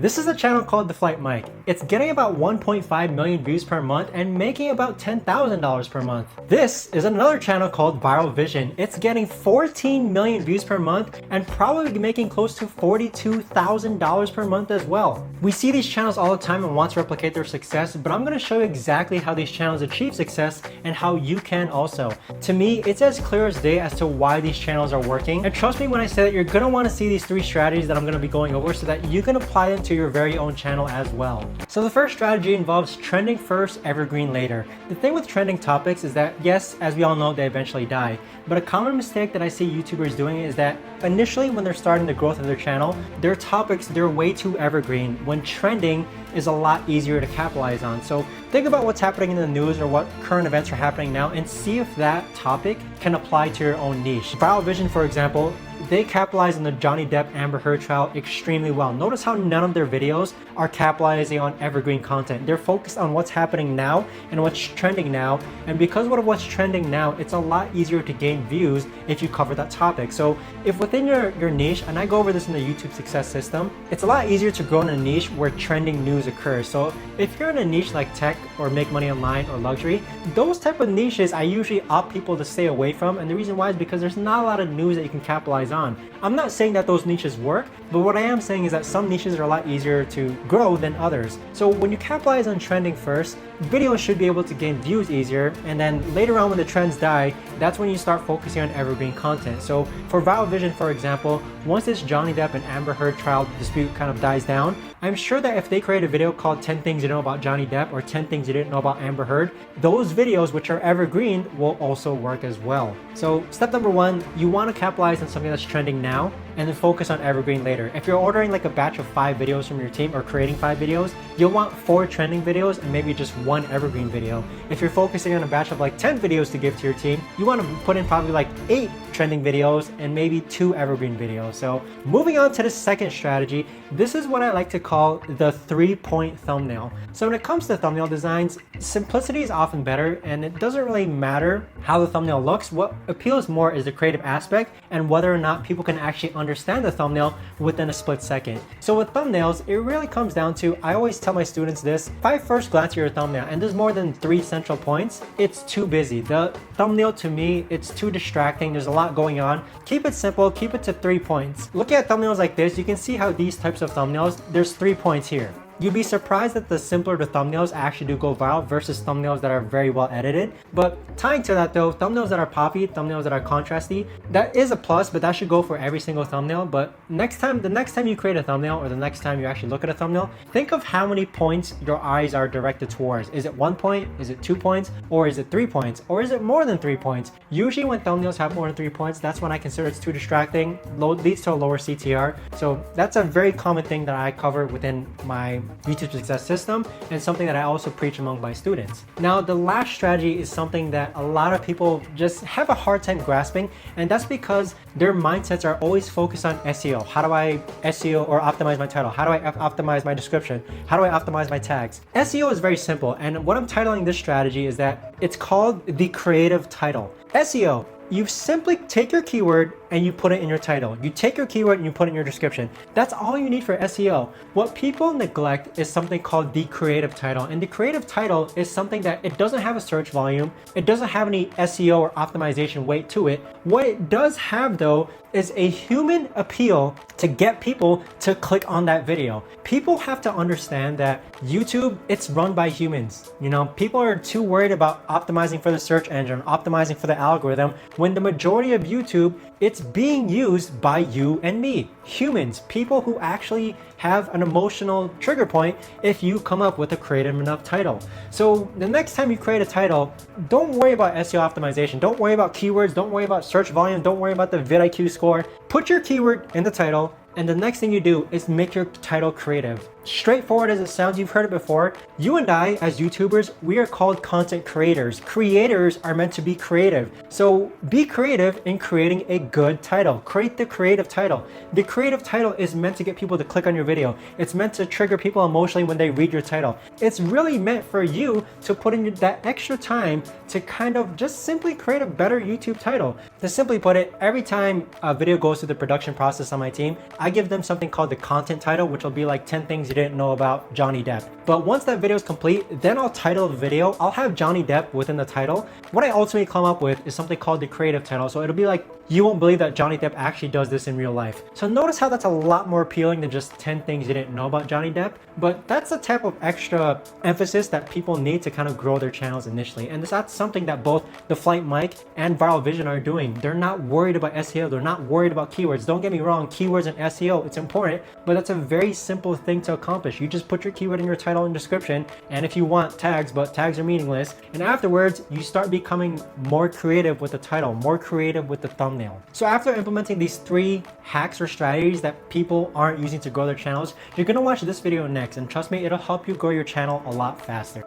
This is a channel called The Flight Mic. It's getting about 1.5 million views per month and making about $10,000 per month. This is another channel called Viral Vision. It's getting 14 million views per month and probably making close to $42,000 per month as well. We see these channels all the time and want to replicate their success, but I'm going to show you exactly how these channels achieve success and how you can also. To me, it's as clear as day as to why these channels are working. And trust me when I say that you're going to want to see these 3 strategies that I'm going to be going over so that you can apply them to your very own channel as well. So the first strategy involves trending first, evergreen later. The thing with trending topics is that yes, as we all know, they eventually die. But a common mistake that I see YouTubers doing is that initially when they're starting the growth of their channel, their topics, they're way too evergreen when trending is a lot easier to capitalize on. So think about what's happening in the news or what current events are happening now and see if that topic can apply to your own niche. Viral Vision, for example, they capitalize on the Johnny Depp Amber Heard trial extremely well. Notice how none of their videos are capitalizing on evergreen content. They're focused on what's happening now and what's trending now. And because of what's trending now, it's a lot easier to gain views if you cover that topic. So if within your niche, and I go over this in the YouTube success system, it's a lot easier to grow in a niche where trending news occurs. So if you're in a niche like tech or make money online or luxury, those type of niches I usually opt people to stay away from. And the reason why is because there's not a lot of news that you can capitalize on. I'm not saying that those niches work, but what I am saying is that some niches are a lot easier to grow than others. So when you capitalize on trending first, videos should be able to gain views easier, and then later on when the trends die, that's when you start focusing on evergreen content. So for Viral Vision, for example, once this Johnny Depp and Amber Heard trial dispute kind of dies down, I'm sure that if they create a video called 10 Things You Know About Johnny Depp or 10 Things You Didn't Know About Amber Heard, those videos which are evergreen will also work as well. So step number 1, you want to capitalize on something that's trending now and then focus on evergreen later. If you're ordering like a batch of 5 videos from your team or creating 5 videos, you'll want 4 trending videos and maybe just 1 evergreen video. If you're focusing on a batch of like 10 videos to give to your team, you want to put in probably like 8 trending videos and maybe 2 evergreen videos. So moving on to the second strategy, this is what I like to call the 3-point thumbnail. So when it comes to thumbnail designs, simplicity is often better, and it doesn't really matter how the thumbnail looks. What appeals more is the creative aspect and whether or not people can actually understand the thumbnail within a split second. So with thumbnails, it really comes down to, I always tell my students this, if I first glance at your thumbnail and there's more than 3 central points, it's too busy. The thumbnail to me, it's too distracting. There's a lot going on. Keep it simple, keep it to 3 points. Looking at thumbnails like this, you can see how these types of thumbnails, there's 3 points here. You'd be surprised that the simpler the thumbnails actually do go viral versus thumbnails that are very well edited. But tying to that though, thumbnails that are poppy, thumbnails that are contrasty, that is a plus, but that should go for every single thumbnail. But the next time you create a thumbnail or the next time you actually look at a thumbnail, think of how many points your eyes are directed towards. Is it 1 point? Is it 2 points? Or is it 3 points? Or is it more than 3 points? Usually when thumbnails have more than 3 points, that's when I consider it's too distracting, leads to a lower CTR. So that's a very common thing that I cover within my YouTube success system and something that I also preach among my students. Now, the last strategy is something that a lot of people just have a hard time grasping, and that's because their mindsets are always focused on SEO. How do I SEO or optimize my title? How do I optimize my description? How do I optimize my tags? SEO is very simple, and what I'm titling this strategy is that it's called the creative title. SEO, you simply take your keyword and you put it in your title. You take your keyword and you put it in your description. That's all you need for SEO. What people neglect is something called the creative title. And the creative title is something that it doesn't have a search volume. It doesn't have any SEO or optimization weight to it. What it does have though is a human appeal to get people to click on that video. People have to understand that YouTube, it's run by humans. You know, people are too worried about optimizing for the search engine, optimizing for the algorithm, when the majority of YouTube, it's being used by you and me, humans, people who actually have an emotional trigger point if you come up with a creative enough title. So the next time you create a title, don't worry about SEO optimization, don't worry about keywords, don't worry about search volume, don't worry about the vidIQ score. Put your keyword in the title, and the next thing you do is make your title creative. straightforward as it sounds, you've heard it before. You and I, as YouTubers, we are called content creators. Creators are meant to be creative. So be creative in creating a good title. Create the creative title. The creative title is meant to get people to click on your video. It's meant to trigger people emotionally when they read your title. It's really meant for you to put in that extra time to kind of just simply create a better YouTube title. To simply put it, every time a video goes through the production process on my team, I give them something called the content title, which will be like 10 things you didn't know about Johnny Depp. But once that video is complete, then I'll title the video. I'll have Johnny Depp within the title. What I ultimately come up with is something called the creative title. So it'll be like, you won't believe that Johnny Depp actually does this in real life. So notice how that's a lot more appealing than just 10 things you didn't know about Johnny Depp. But that's the type of extra emphasis that people need to kind of grow their channels initially. And that's something that both The Flight Mike and Viral Vision are doing. They're not worried about SEO. They're not worried about keywords. Don't get me wrong, keywords and SEO, it's important, but that's a very simple thing to accomplish. You just put your keyword in your title and description, and if you want tags, but tags are meaningless, and afterwards you start becoming more creative with the title, more creative with the thumbnail. So after implementing these 3 hacks or strategies that people aren't using to grow their channels, you're gonna watch this video next, and trust me, it'll help you grow your channel a lot faster.